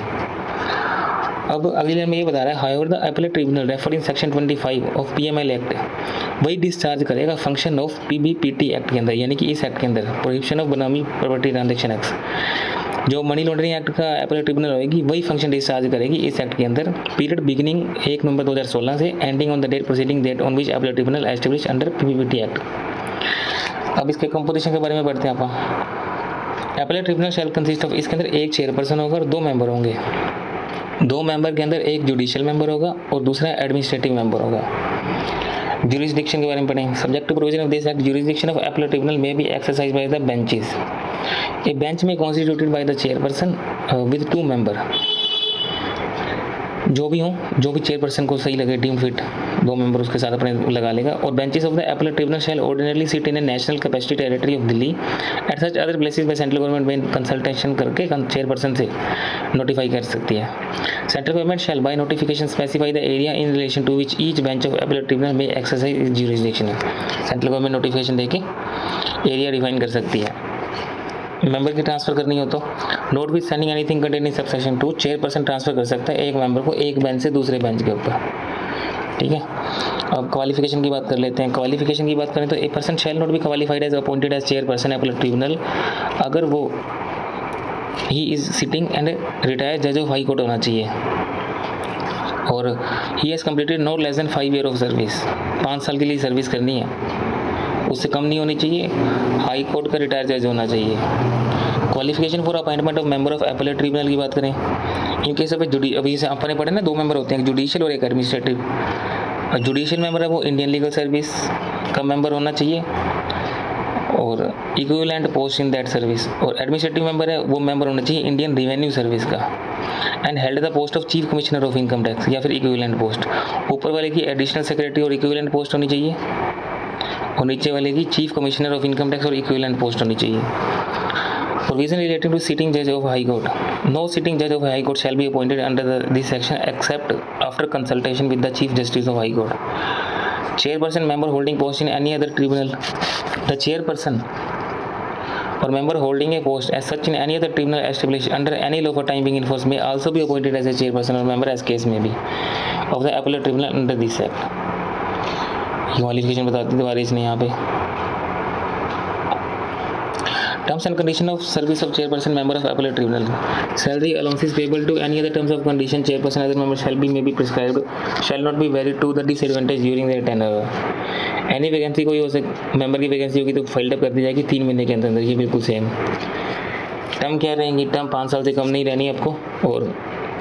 अब अगली लाइन में ये बता रहा है however the appellate tribunal referred in section 25 of PML act वही डिस्चार्ज करेगा फंक्शन ऑफ पीबीपीटी एक्ट के अंदर, यानी कि इस एक्ट के अंदर prohibition of benami property transaction act. जो मनी लॉन्ड्रिंग एक्ट का एपेलेट ट्रिब्यूनल होगी वही फंक्शन डिस्चार्ज करेगी इस एक्ट के अंदर, पीरियड बिगिनिंग 1 नवंबर 2016 से ending on the date proceeding date on which appellate tribunal establish under PBPT act. अब इसके कंपोजिशन के बारे में पढ़ते हैं आप। Appellate tribunal shall consist of, इसके अंदर एक चेयरपर्सन होगा और 2 मेंबर होंगे। 2 मेंबर के अंदर एक जुडिशियल मेंबर होगा और दूसरा एडमिनिस्ट्रेटिव मेंबर होगा। ज्यूरिसडिक्शन के बारे में पढ़ेंगे। Subject to provision of this act jurisdiction of appellate tribunal may be exercise by the benches. A bench may constituted by the chairperson with 2 member. जो भी हो, जो भी चेयरपर्सन को सही लगे डीम फिट 2 मेंबर उसके साथ अपने लगा लेगा। और benches of the appellate tribunal shall ordinarily sit in a national capacity territory of Delhi at such other places by central government में कंसल्टेशन करके चेयरपर्सन से नोटिफाई कर सकती है। Central government shall by notification specify the area in relation to which each bench of appellate tribunal में एक्सरसाइज ज्यूरिसडिक्शन है। सेंट्रल गवर्नमेंट नोटिफिकेशन देके एरिया डिफाइन कर सकती है। मेंबर की ट्रांसफ़र करनी हो तो note with sending anything contain in subsection 2 chairperson transfer कर सकता है एक मेंबर को एक बेंच से दूसरे बेंच के ऊपर। ठीक है, अब क्वालिफिकेशन की बात कर लेते हैं। क्वालिफिकेशन की बात करें तो a person shall not be qualified as appointed as chairperson appellate tribunal अगर वो he is sitting and retired जज ऑफ हाई कोर्ट होना चाहिए और he has completed no less than 5 year of service, 5 साल के लिए सर्विस करनी है, उससे कम नहीं होनी चाहिए, हाई कोर्ट का रिटायर जज होना चाहिए। Qualification for appointment of member of appellate tribunal की बात करें, इन केस ऑफ अभी से अपने पढ़े ना 2 मेंबर होते हैं, एक जुडिशियल और एक एडमिनिस्ट्रेटिव। जुडिशियल मेंबर है वो इंडियन लीगल सर्विस का मेंबर होना चाहिए और equivalent post in that service, और एडमिनिस्ट्रेटिव मेंबर है वो मेंबर होना चाहिए इंडियन रेवेन्यू सर्विस का and held the post of chief commissioner of income tax या फिर इक्विवेलेंट पोस्ट। ऊपर वाले की एडिशनल सेक्रेटरी और इक्विवेलेंट पोस्ट होनी चाहिए और नीचे वाले की chief commissioner of income tax और इक्विवेलेंट पोस्ट होनी चाहिए। प्रोविजन रिलेटिंग टू सिटिंग जज of high court, no sitting जज of high court shall be appointed under this section accept after consultation with the chief justice of high court. Chairperson member holding post in any other tribunal, the chairperson or member holding a post as such in any other tribunal established under any law for time being in force may also be appointed as a chairperson or member as case may be of the appellate tribunal under this act। Qualification बताती दोबारा इसने यहाँ पे। Terms and condition of service of chairperson member of appellate tribunal, salary allowances payable to any other terms of condition chairperson other member shall be may be prescribed shall not be varied to the disadvantage during their tenure. Any vacancy कोई हो सकती मेंबर की वैकेंसी होगी तो फाइल अप कर दी जाएगी 3 महीने के अंदर, ये बिल्कुल सेम। टर्म क्या रहेंगी, टर्म 5 साल से कम नहीं रहनी आपको और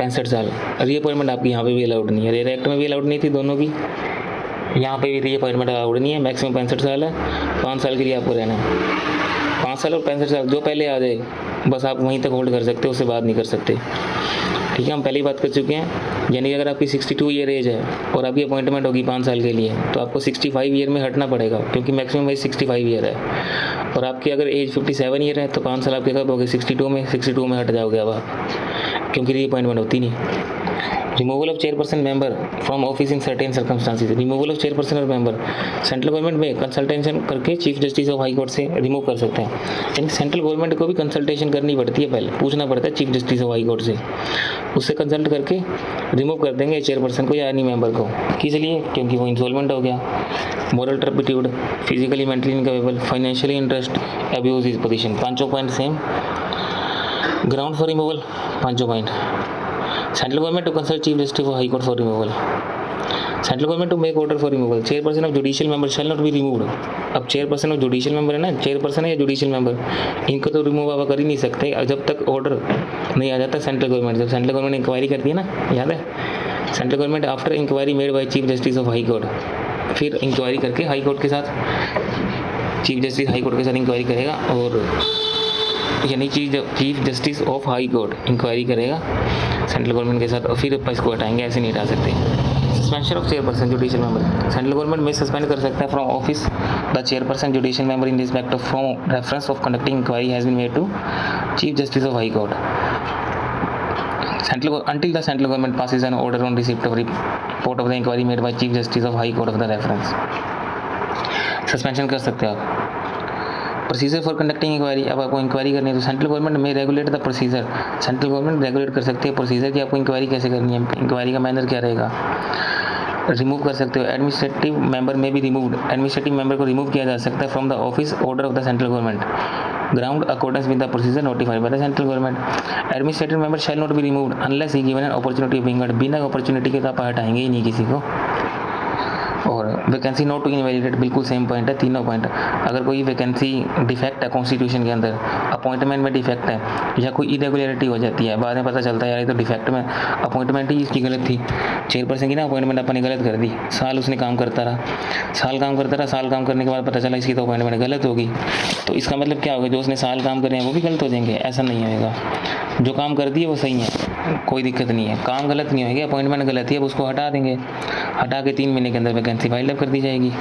65 साल। रीअपॉइंटमेंट आपकी यहाँ पे भी अलाउड नहीं है, रेयर एक्ट में भी अलाउड नहीं थी दोनों की, यहाँ पे भी रीअपॉइंटमेंट अलाउड नहीं है। मैक्सिमम 65 साल है, 5 साल के लिए आपको रहना है। 5 साल और 65 साल जो पहले आ जाए बस आप वहीं तक होल्ड कर सकते हो, उससे बात नहीं कर सकते। ठीक है, हम पहले ही बात कर चुके हैं, यानी कि अगर आपकी 62 ईयर एज है और आपकी अपॉइंटमेंट होगी 5 साल के लिए तो आपको 65 ईयर में हटना पड़ेगा क्योंकि मैक्सिमम एज 65 ईयर है। और आपकी अगर एज 57 ईयर है तो 5 साल आपके कब हो गए, 62 में हट जाओगे अब आप, क्योंकि रीअपॉइंटमेंट होती नहीं। Removal of chairperson member from office in certain circumstances, removal of chairperson और मेंबर सेंट्रल गवर्नमेंट में कंसल्टेशन करके chief justice of high court से रिमूव कर सकते हैं। यानी सेंट्रल गवर्नमेंट को भी कंसल्टेशन करनी पड़ती है, पहले पूछना पड़ता है chief justice of high court से, उससे कंसल्ट करके रिमूव कर देंगे चेयरपर्सन को या एनी मेंबर को। किस लिए, क्योंकि वो इंसॉल्वेंट हो गया, moral turpitude, physically mentally incapable, financially interest, abuse his position. 5 point same. Ground for removal 5 point. Central government to consult chief justice of high court for removal, central government to make order for removal, chairperson of judicial member shall not be removed. अब चेयरपर्सन ऑफ जुडिशियल मेंबर है ना, चेयरपर्सन है या जुडिशियल मेंबर, इनको तो रिमूव आप कर ही नहीं सकते जब तक ऑर्डर नहीं आ जाता सेंट्रल गवर्नमेंट। जब सेंट्रल गवर्नमेंट इंक्वायरी करती है ना, याद है, central government after inquiry made by chief justice of high court, फिर इंक्वायरी करके हाई कोर्ट के साथ चीफ जस्टिस हाई कोर्ट के साथ इंक्वायरी करेगा और यानी chief justice of high court inquiry करेगा सेंट्रल गवर्नमेंट के साथ और फिर इसको हटाएंगे, ऐसे नहीं हटा सकते। Suspension of chairperson judicial member, central government में सस्पेंड कर सकता है from office the chairperson judicial member in respect of from reference of conducting inquiry has been made to chief justice of high court until the central government passes an order on receipt of report of the inquiry made by chief justice of high court of the reference। Suspension कर सकते हैं आप। प्रोसीजर फॉर कंडक्टिंग इंक्वायरी, अब आपको इंक्वायरी करनी है तो central government may regulate the procedure, central government regulate कर सकती है प्रोसीजर कि आपको इंक्वायरी कैसे करनी है, इंक्वायरी का मैनर क्या रहेगा। रिमूव कर सकते हो, एडमिनिस्ट्रेटिव मेंबर में भी रिमूव्ड, एडमिनिस्ट्रेटिव मेंबर को रिमूव किया जा सकता है from the office order of the central government ground accordance with the procedure notified by the central government. Administrative member shall not be removed unless he given an opportunity of being heard, बिना अपॉर्चुनिटी के तो आप हटाएंगे ही नहीं किसी को। और वैकेंसी नॉट टू इनवैलिडेट, बिल्कुल सेम पॉइंट है, तीनों पॉइंट। अगर कोई वैकेंसी डिफेक्ट है कॉन्स्टिट्यूशन के अंदर, अपॉइंटमेंट में डिफेक्ट है या कोई इरेगुलरिटी हो जाती है, बाद में पता चलता है यार ये तो डिफेक्ट में अपॉइंटमेंट ही इसकी गलत थी, चेयरपर्सन की ना अपॉइंटमेंट अपन ने गलत कर दी, साल उसने काम करता रहा, साल काम करने के बाद पता चला इसकी तो अपॉइंटमेंट गलत होगी, तो इसका मतलब क्या होगा, जो उसने साल काम करे हैं वो भी गलत हो जाएंगे? ऐसा नहीं होगा, जो काम कर दिए वो सही है। कोई दिक्कत नहीं है, काम गलत नहीं होगी, अपॉइंटमेंट गलत है, अब उसको हटा देंगे, हटा के 3 महीने के अंदर वैकेंसी फाइल अप कर दी जाएगी।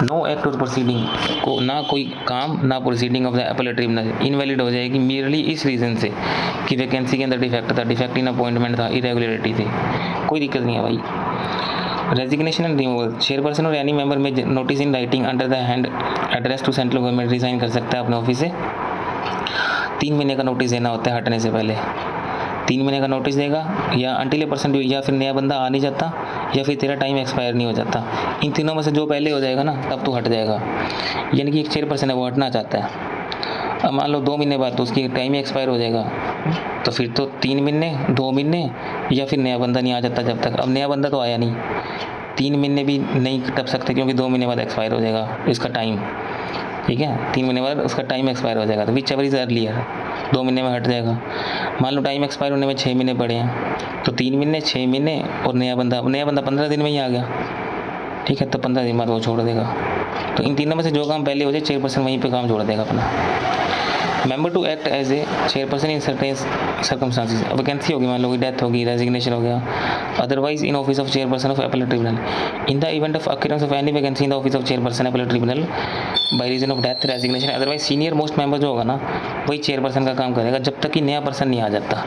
नो एक्ट और प्रोसीडिंग को, ना कोई काम ना proceeding of the appellate tribunal invalid हो जाएगी मियरली इस रीज़न से कि वैकेंसी के अंदर डिफेक्ट था, डिफेक्ट इन अपॉइंटमेंट था, इरेगुलरिटी थी, कोई दिक्कत नहीं है भाई। रेजिग्नेशन एंड रिमूवल, चेयरपर्सन और एनी मेंबर में notice in writing under the hand address to central government resign कर सकता है अपने ऑफिस से। 3 महीने का नोटिस देना होता है हटने से पहले, 3 महीने का नोटिस देगा, या अंटिल ए पर्सन, या फिर नया बंदा आ नहीं जाता, या फिर तेरा टाइम एक्सपायर नहीं हो जाता। इन तीनों में से जो पहले हो जाएगा ना तब तो हट जाएगा। यानी कि एक चेयरपर्सन है वो हटना चाहता है, अब मान लो 2 महीने बाद तो उसकी टाइम ही एक्सपायर हो जाएगा, तो फिर तो 3 महीने 2 महीने, या फिर नया बंदा नहीं आ जाता जब तक। अब नया बंदा तो आया नहीं, 3 महीने भी नहीं टप सकते क्योंकि 2 महीने बाद एक्सपायर हो जाएगा इसका टाइम, ठीक है, 3 महीने बाद उसका टाइम एक्सपायर हो जाएगा, तो विच एवर इज अर्लियर 2 महीने में हट जाएगा। मान लो टाइम एक्सपायर होने में 6 महीने पड़े हैं, तो 3 महीने 6 महीने और नया बंदा 15 दिन में ही आ गया, ठीक है, तो 15 दिन बाद वो छोड़ देगा। तो इन तीनों में से जो काम पहले हो जाए चेयरपर्सन वहीं पे काम छोड़ देगा अपना। Member to act as a chairperson in certain circumstances, vacancy होगी, मान लो कि डेथ होगी, रेजिग्नेशन हो गया, otherwise in office of chairperson of appellate tribunal in the event of occurrence of any vacancy in the office of chairperson appellate tribunal by reason of death resignation, otherwise senior most member जो होगा ना वही चेयरपर्सन का काम करेगा जब तक कि नया पर्सन नहीं आ जाता।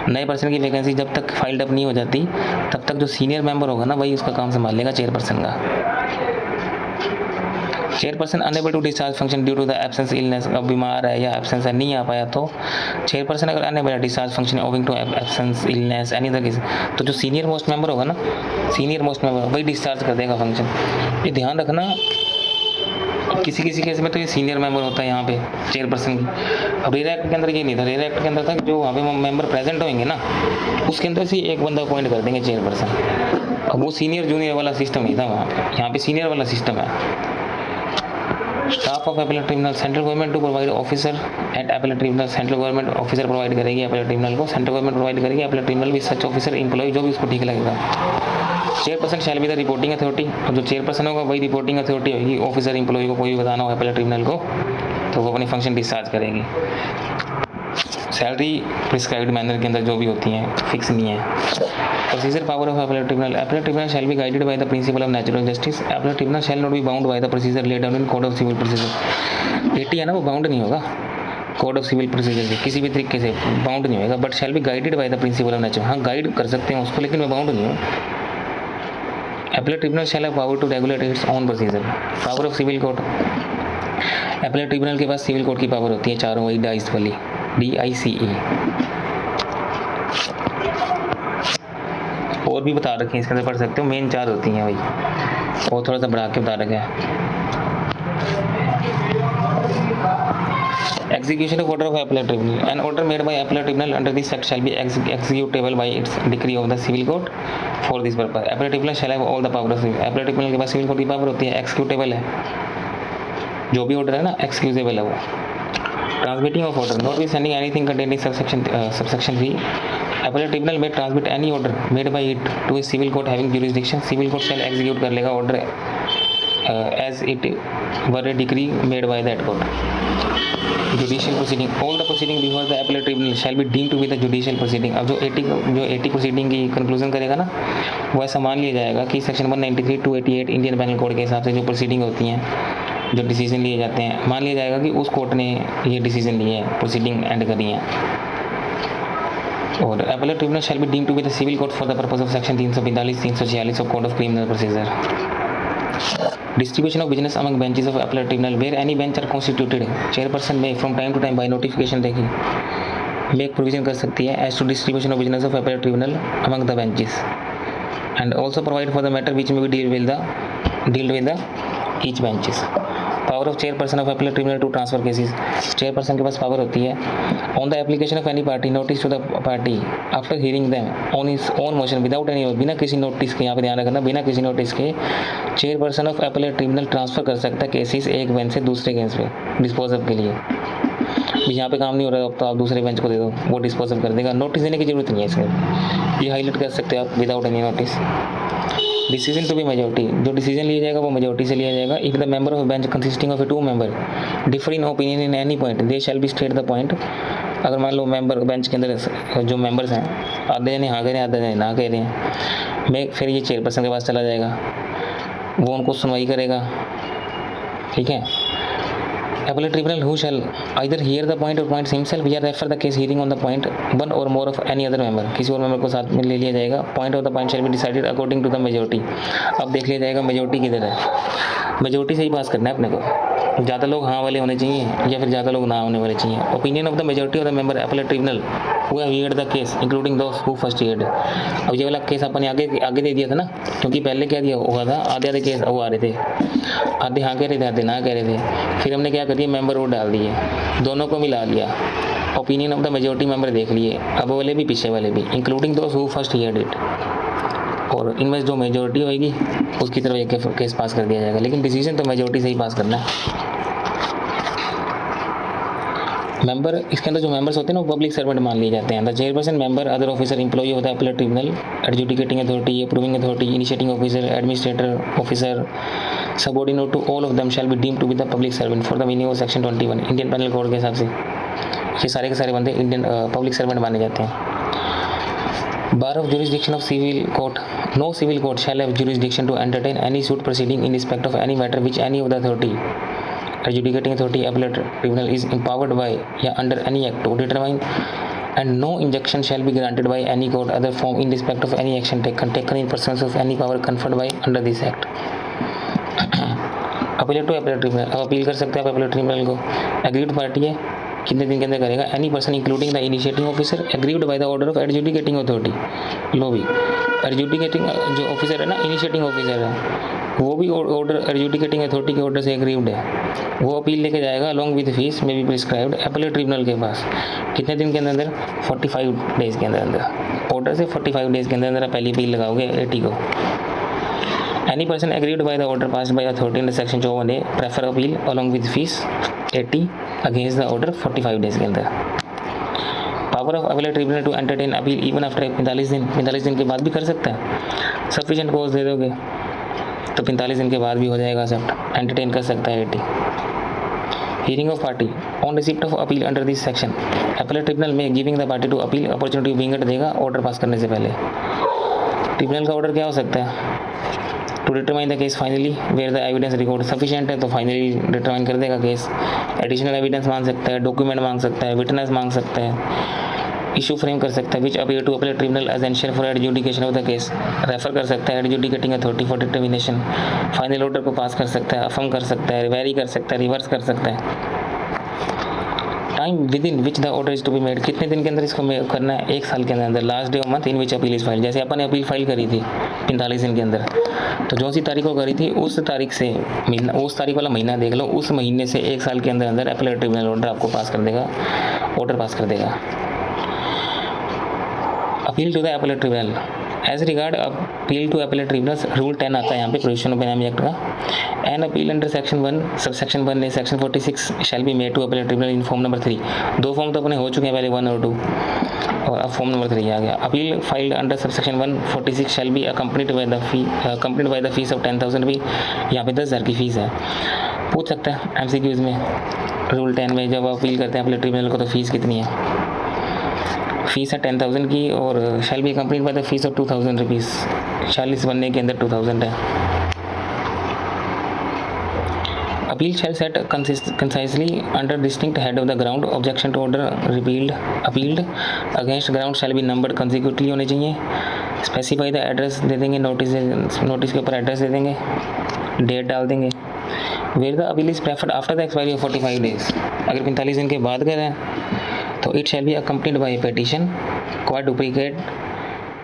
नए पर्सन की वैकेंसी जब तक फाइल्ड अप नहीं हो जाती तब तक जो सीनियर मेंबर होगा ना वही उसका काम संभालेगा चेयरपर्सन का। Chairperson unable to discharge function due to the absence illness, अब बीमार है या एब्सेंस है नहीं आ पाया, तो चेयरपर्सन अगर अनेबल है discharge function owing to absence illness any other case, तो जो सीनियर मोस्ट मेंबर होगा ना, सीनियर मोस्ट मेंबर वही डिस्चार्ज कर देगा फंक्शन। ये ध्यान रखना, किसी किसी केस में तो ये सीनियर मेंबर होता है यहाँ पे चेयरपर्सन की। अब रेरा एक्ट के अंदर ये नहीं था, रेरा एक्ट के अंदर था जो वहाँ पे मेंबर प्रेजेंट होंगे ना उसके अंदर से एक बंदा अपॉइंट कर देंगे चेयरपर्सन। अब वो सीनियर जूनियर वाला सिस्टम नहीं था वहाँ पे, यहाँ पे सीनियर वाला सिस्टम है। Staff of appellate tribunal, central government to provide officer at appellate tribunal, central government officer provide करेगी अपीलेट ट्रिब्यूनल को, सेंट्रल गवर्नमेंट प्रोवाइड करेगी appellate tribunal with such officer employ जो भी उसको ठीक लगेगा। Chairperson shall be the reporting authority, और जो चेयरपर्सन होगा वही रिपोर्टिंग अथॉरिटी होगी। ऑफिसर एम्प्लॉय को कोई भी बताना हो अपीलेट ट्रिब्यूनल को तो वो अपनी फंक्शन डिस्चार्ज करेगी। सैलरी प्रिस्क्राइब्ड मैनर के अंदर जो भी होती हैं फिक्स नहीं है। Procedure power of appellate tribunal shall be guided by the principle of natural justice, appellate tribunal shall not be bound by the procedure laid down in code of civil procedure. 80 है ना, वो बाउंड नहीं होगा कोड ऑफ सिविल प्रोसीजर से, किसी भी तरीके से बाउंड नहीं होगा, but shall be guided by the principle of natural, हाँ गाइड कर सकते हैं उसको, लेकिन मैं बाउंड नहीं हूँ। Appellate tribunal shall have power to regulate its own procedure. Power of civil court, appellate tribunal के पास सिविल कोर्ट की पावर होती है चारों, वही डाइस वाली DICE, और भी बता रखे हैं इसके अंदर, पढ़ सकते हो, मेन 4 होती हैं भाई, और थोड़ा सा बढ़ा के बता रखा है। Execution of order of appellate tribunal, an order made by appellate tribunal under this act shall be executable by its decree of the civil court for this purpose. Appellate tribunal shall have all the power of civil, appellate tribunal के पास सिविल कोर्ट की पावर होती है, एक्सिक्यूटेबल है, जो भी ऑर्डर है ना एक्सक्यूजेबल है वो। Transmitting of order, notwithstanding anything contained in subsection 3, appellate tribunal may transmit any order made by it to a civil court having jurisdiction. Civil court shall execute कर लेगा order as it were a decree made by that court. Judicial proceeding, all the proceeding before the appellate tribunal shall be deemed to be the judicial proceeding। अब जो 80 proceeding की कंक्लूजन करेगा ना वो ऐसा मान लिया जाएगा कि section 193 to 88 Indian panel code के हिसाब से जो प्रोसीडिंग होती हैं, जो डिसीजन लिए जाते हैं, मान लिया जाएगा कि उस कोर्ट ने ये डिसीजन लिए हैं, प्रोसीडिंग एंड करी हैं। और appellate tribunal shall be deemed to be the civil court for the purpose of section 342 346 of code of criminal procedure। Distribution of business among benches of appellate tribunal, where any bench are constituted, chairperson may from time to time by notification देखिए make provision कर सकती है as to distribution of business of appellate tribunal among the benches, and also provide for the matter which may be dealt with the each benches। Power of chairperson of appellate tribunal to transfer cases, chairperson के पास पावर होती है on the application of any party notice to the party after hearing them on his own motion without any, बिना किसी नोटिस के, यहाँ पे ध्यान रखना, बिना किसी नोटिस के chairperson of appellate tribunal transfer कर सकता है केसेस एक बेंच से दूसरे बेंच पे डिस्पोजल के लिए। यहाँ पे काम नहीं हो रहा तो आप दूसरे बेंच को दे दो, वो डिस्पोजल कर देगा, नोटिस देने की जरूरत नहीं है इसमें, ये हाईलाइट कर सकते हैं आप without any notice. Decision to be majority, जो डिसीजन लिया जाएगा वो मेजोरिटी से लिया जाएगा। If the member of bench consisting of a 2 member differ in opinion in any point they shall be state the point अगर मान लो मेंबर बेंच के अंदर जो मेंबर्स हैं आधे ने हाँ कह रहे हैं, आधे ने ना कह रहे हैं, मैं फिर ये चेयरपर्सन के पास चला जाएगा, वो उनको सुनवाई करेगा, ठीक है। Appellate tribunal who shall either hear the point or points himself या refer the case hearing on the point one or more of any other member, किसी और मेंबर को साथ में ले लिया जाएगा। Point of the point shall be decided according to the majority। अब देख लिया जाएगा मेजोरिटी किधर है, मेजोरिटी से ही पास करना है अपने को, ज़्यादा लोग हाँ वाले होने चाहिए या फिर ज़्यादा लोग ना होने वाले चाहिए। Opinion of the majority of the member appellate tribunal who have heard the case including those who first heard. अब ये वाला केस अपन आगे आगे दे दिया था ना, क्योंकि पहले क्या दिया हुआ था, आधे आधे केस वो आ रहे थे, आधे हाँ कह रहे थे आधे ना कह रहे थे, फिर हमने क्या कर दिया मेंबर वोट डाल दिए, दोनों को मिला लिया, opinion of the majority member देख लिए, अब वाले भी पीछे वाले भी, including those who first heard it, और इनमें जो मेजोरिटी होगी उसकी तरफ एक केस पास कर दिया जाएगा, लेकिन डिसीजन तो मेजोरिटी से ही पास करना है। मेंबर, इसके अंदर जो मेंबर्स होते हैं ना वो पब्लिक सर्वेंट मान लिए जाते हैं। The chairperson member other officer employee of the appellate tribunal adjudicating authority approving authority initiating officer administrator officer subordinate to all of them shall be deemed to be the public servant for the meaning of section 21 Indian penal code के हिसाब से ये सारे के सारे बंदे इंडियन पब्लिक सर्वेंट माने जाते हैं। Bar of jurisdiction of civil court no civil court shall have jurisdiction to entertain any suit proceeding in respect of any matter which any of the authority adjudicating authority appellate tribunal is empowered by या under any act to determine, and no injunction shall be granted by any court other form in respect of any action taken in pursuance of any power conferred by under this act। appellate to appellate tribunal, अब अपील कर सकते हैं आप appellate tribunal को, aggrieved पार्टी है कितने दिन के अंदर करेगा, any person including the initiating officer aggrieved by the order of adjudicating authority. लो भी एडजुडिकेटिंग जो ऑफिसर है ना, इनिशिएटिंग ऑफिसर है, वो भी ऑर्डर एडजुडिकेटिंग अथॉरिटी के ऑर्डर से एग्रीव्ड है, वो अपील लेके जाएगा अलॉन्ग विद फीस में भी प्रिस्क्राइब्ड एपलेट ट्रिब्यूनल के पास। कितने दिन के अंदर 45 डेज के अंदर ऑर्डर से 45 डेज के अंदर पहली अपील लगाओगे 80 को। Any person aggrieved by the order passed by authority in section 54A prefer appeal along with fees 80 against the order 45 days के अंदर। Power of appellate tribunal to entertain appeal even after 45 दिन के बाद भी कर सकता है। सफिशिएंट कॉज दे दोगे तो 45 दिन के बाद भी हो जाएगा, एक्सेप्ट एंटरटेन कर सकता है 80। Hearing of party on receipt of appeal under this section appellate tribunal may giving the party to appeal opportunity विंगट देगा ऑर्डर पास करने से पहले। ट्रिब्यूनल का ऑर्डर क्या हो सकता है, to determine the case finally where the evidence record sufficient है तो फाइनली डिटरमाइन कर देगा केस। एडिशनल एविडेंस मांग सकता है, डॉक्यूमेंट मांग सकता है, विटनेस मांग सकता है, इशू फ्रेम कर सकता है which appear to appellate tribunal as ensure for adjudication of the case, refer कर सकता है adjudicating authority for determination, final order को पास कर सकता है, अफर्म कर सकता है, वेरी कर सकता है, रिवर्स कर सकता है। Time within which the order is to be made, कितने दिन के अंदर इसको करना है, 1 साल के अंदर। Last day of month in which appeal is file, जैसे अपन ने अपील फाइल करी थी 45 दिन के अंदर, तो जो सी तारीख को करी थी उस तारीख से महीना, उस तारीख वाला महीना देख लो, उस महीने से 1 साल के अंदर अंदर अपीलेट ट्रिब्यूनल ऑर्डर आपको पास कर देगा, ऑर्डर पास कर देगा। Appeal to the appellate tribunal as regard appeal to appellate tribunal rule 10 आता है यहाँ पे प्रोविजन ऑफ बेनामी एक्ट का। An appeal under section 1 sub section 1 ने section 46 shall be made to appellate tribunal in form number 3। 2 form तो अपने हो चुके हैं पहले 1 और 2, और अब फॉर्म नंबर 3 आ गया। Appeal filed under sub section 146 shell be accompanied bye the fees of 10,000 रुपी। यहाँ पे 10,000 की फीस है। पूछ सकता है MCQs में रूल 10 में जब अपील करते हैं अपीलेट ट्रिब्यूनल को तो फीस कितनी है, फीस है 10,000 की और shall be complete by the fees of 2,000 rupees. 40 बनने के अंदर 2,000 है। Appeal shall set concisely under distinct head of the ground objection to order repealed appealed against ground shall be numbered consecutively होने चाहिए। स्पेसिफाई द एड्रेस दे देंगे, नोटिस के ऊपर एड्रेस दे देंगे, डेट डाल देंगे। Where the appeal is preferred after the expiry of 45 days, अगर 45 दिन के बाद करें तो it shall be accompanied by petition quite duplicate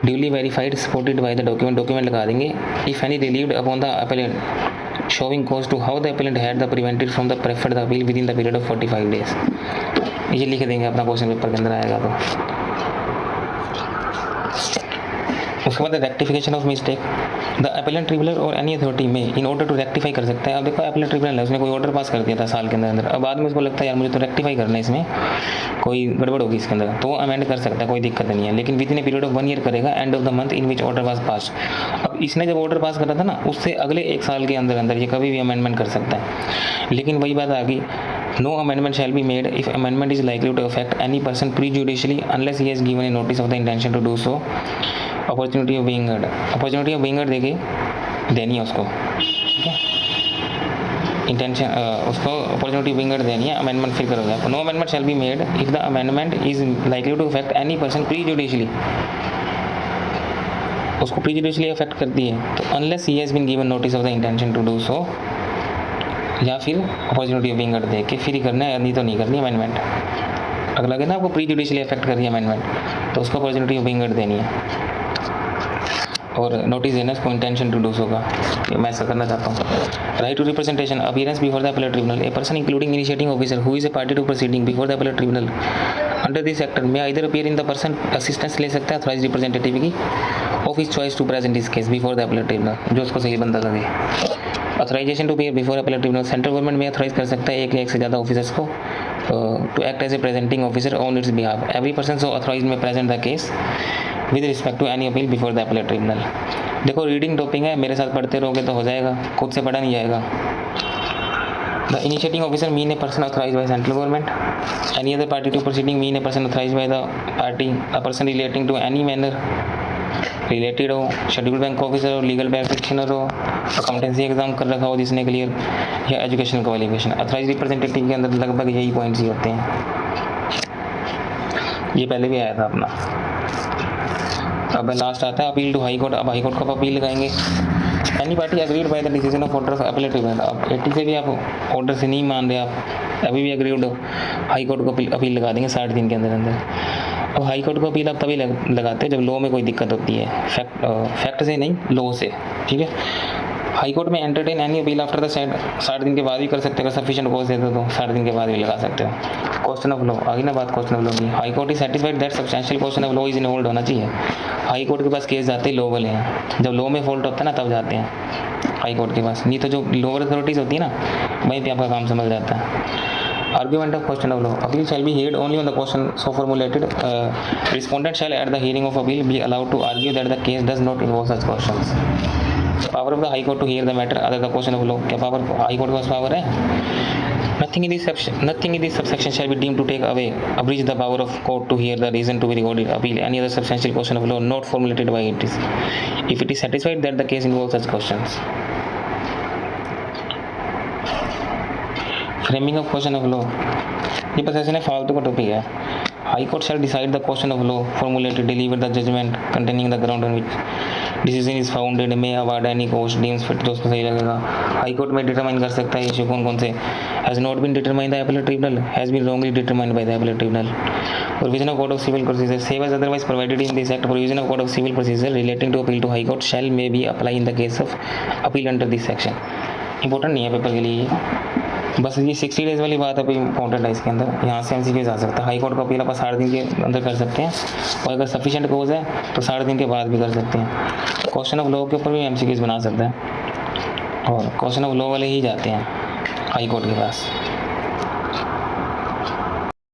duly verified supported by the document लगा देंगे। If any relieved upon the appellant showing cause to how the appellant had the prevented from the preferred appeal within the period of 45 days. ये लिख देंगे अपना क्वेश्चन पेपर के अंदर आएगा तो। उसके बाद rectification of mistake the appellate tribunal और एनी अथॉरिटी में इन ऑर्डर टू रेक्टिफाई कर सकता है। अब देखो अपीलेंट ट्रिब्यूनल है, उसने कोई ऑर्डर पास कर दिया था साल के अंदर, अब बाद में उसको लगता है यार मुझे तो रेक्टिफाई करना है, इसमें कोई गड़बड़ होगी इसके अंदर, तो वो अमेंड कर सकता है, कोई दिक्कत नहीं है, लेकिन within a period of 1 year करेगा end of the month in which order pass pass. अब इसने जब ऑर्डर पास करा था ना उससे अगले 1 साल के अंदर अंदर ये कभी भी अमेंडमेंट कर सकता है। लेकिन वही बात आ गई no amendment shall be made if amendment is likely to affect any person prejudicially unless he has given a notice of the intention to do so. Opportunity of being heard, opportunity of being heard देखिए देनी है उसको, ठीक है, इंटेंशन उसको अपॉर्चुनिटी बीइंग हर्ड देनी है। अमेंडमेंट फिर करोगे आप। No amendment shall be made if the amendment is likely to affect any person prejudicially, उसको प्रीजुडिशियली अफेक्ट करती है तो unless he has been given notice of the intention to do so, या फिर अपॉर्चुनिटी ऑफ बीइंग हर्ड दे के फिर ही करना है, नहीं तो नहीं करनी अमेंडमेंट। अगर लगे ना आपको प्रीजुडिशियली अफेक्ट कर रही है अमेंडमेंट तो उसको अपॉर्चुनिटी ऑफ बीइंग हर्ड देनी है और नोटिस देना उसको इंटेंशन टू डू सो का, मैं ऐसा करना चाहता हूँ। Right to representation, appearance before the appellate tribunal, a person including initiating officer who is a party to proceeding before the appellate tribunal under this section may either appear in the person, assistance ले सकता है अथॉराइज्ड रिप्रेजेंटेटिव की of his choice to present this case before the appellate tribunal, जो उसको सही बंदा लगे। Authorisation to appear before appellate tribunal, central government may authorise कर सकता है एक या एक से ज़्यादा ऑफिसर्स को to act as a presenting officer on its behalf. Every person so authorise may present the case with respect to any appeal before the appellate tribunal. देखो रीडिंग टॉपिक है, मेरे साथ पढ़ते रहोगे तो हो जाएगा, खुद से पढ़ा नहीं जाएगा। The initiating officer mean a person authorise by central government, any other party to proceeding mean a person authorise by the party, a person relating to any manner related हो, शेड्यूल्ड बैंक ऑफिसर हो, लीगल प्रैक्टिशनर हो, अकाउंटेंसी एग्जाम कर रखा हो जिसने क्लियर, या एजुकेशनल क्वालिफिकेशन। अथराइज रिप्रेजेंटेटिव के अंदर लगभग यही पॉइंट्स ही होते हैं, ये पहले भी आया था अपना। अब लास्ट आता है अपील टू हाई कोर्ट। अब हाई कोर्ट को अपील लगाएंगे। Any party agreed by the decision of order of appellate tribunal, अब 80 से भी आप ऑर्डर से नहीं मान रहे, आप अभी भी अग्रीड हो, हाई कोर्ट को अपील लगा देंगे 60 दिन के अंदर अंदर। अब हाई कोर्ट को अपील आप तभी लगाते हैं जब लॉ में कोई दिक्कत होती है, फैक्ट से नहीं, लॉ से, ठीक है। हाई कोर्ट में entertain any appeal after the 60 दिन के बाद भी कर सकते हो, अगर सफिशिएंट कॉज देते हो तो 60 दिन के बाद भी लगा सकते हो। क्वेश्चन ऑफ लॉ, आगे ना बात क्वेश्चन ऑफ लॉ की। High court is satisfied that substantial question of law is involve होना चाहिए। हाई कोर्ट के पास केस जाते हैं लॉ वाले हैं, जब लॉ में फॉल्ट होता है ना तब जाते हैं हाई कोर्ट के पास, नहीं तो जो लोअर अथॉरिटीज़ होती है ना वहीं पे आपका काम समझ जाता है। Argument of question of law. Appeal shall be heard only on the question so formulated. Respondent shall at the hearing of appeal be allowed to argue that the case does not involve such questions. Power of the High Court to hear the matter other the question of law. क्या power High Court के पास power है? Nothing in this subsection shall be deemed to take away, abridge the power of court to hear the reason to be recorded appeal any other substantial question of law not formulated by it is, if it is satisfied that the case involves such questions. Framing of question of law, ये प्रोसेशन है, फालतू का टॉपिक है। High court shall decide the question of law formulated deliver the judgement containing the ground on which decision is founded may award any cost deems fit, जो उसको सही लगेगा। हाई कोर्ट में डिटरमाइन कर सकता है इशू कौन कौन से। Has not been determine the appellate tribunal, has been wrongly determined by the appellate tribunal. Provision of code of civil procedure, save as otherwise provided in this act, provision of code of civil procedure relating to appeal to high court shall may be apply in the case of appeal under this section. Important नहीं है पेपर के लिए, बस ये 60 डेज़ वाली बात अभी इंपॉर्टेंट है इसके अंदर, यहाँ से MCQs आ सकता है। हाई कोर्ट का अपील आप 60 दिन के अंदर कर सकते हैं और अगर सफिशिएंट कोज है तो 60 दिन के बाद भी कर सकते हैं। क्वेश्चन ऑफ लॉ के ऊपर भी MCQs बना सकते हैं और क्वेश्चन ऑफ लॉ वाले ही जाते हैं हाई कोर्ट के पास।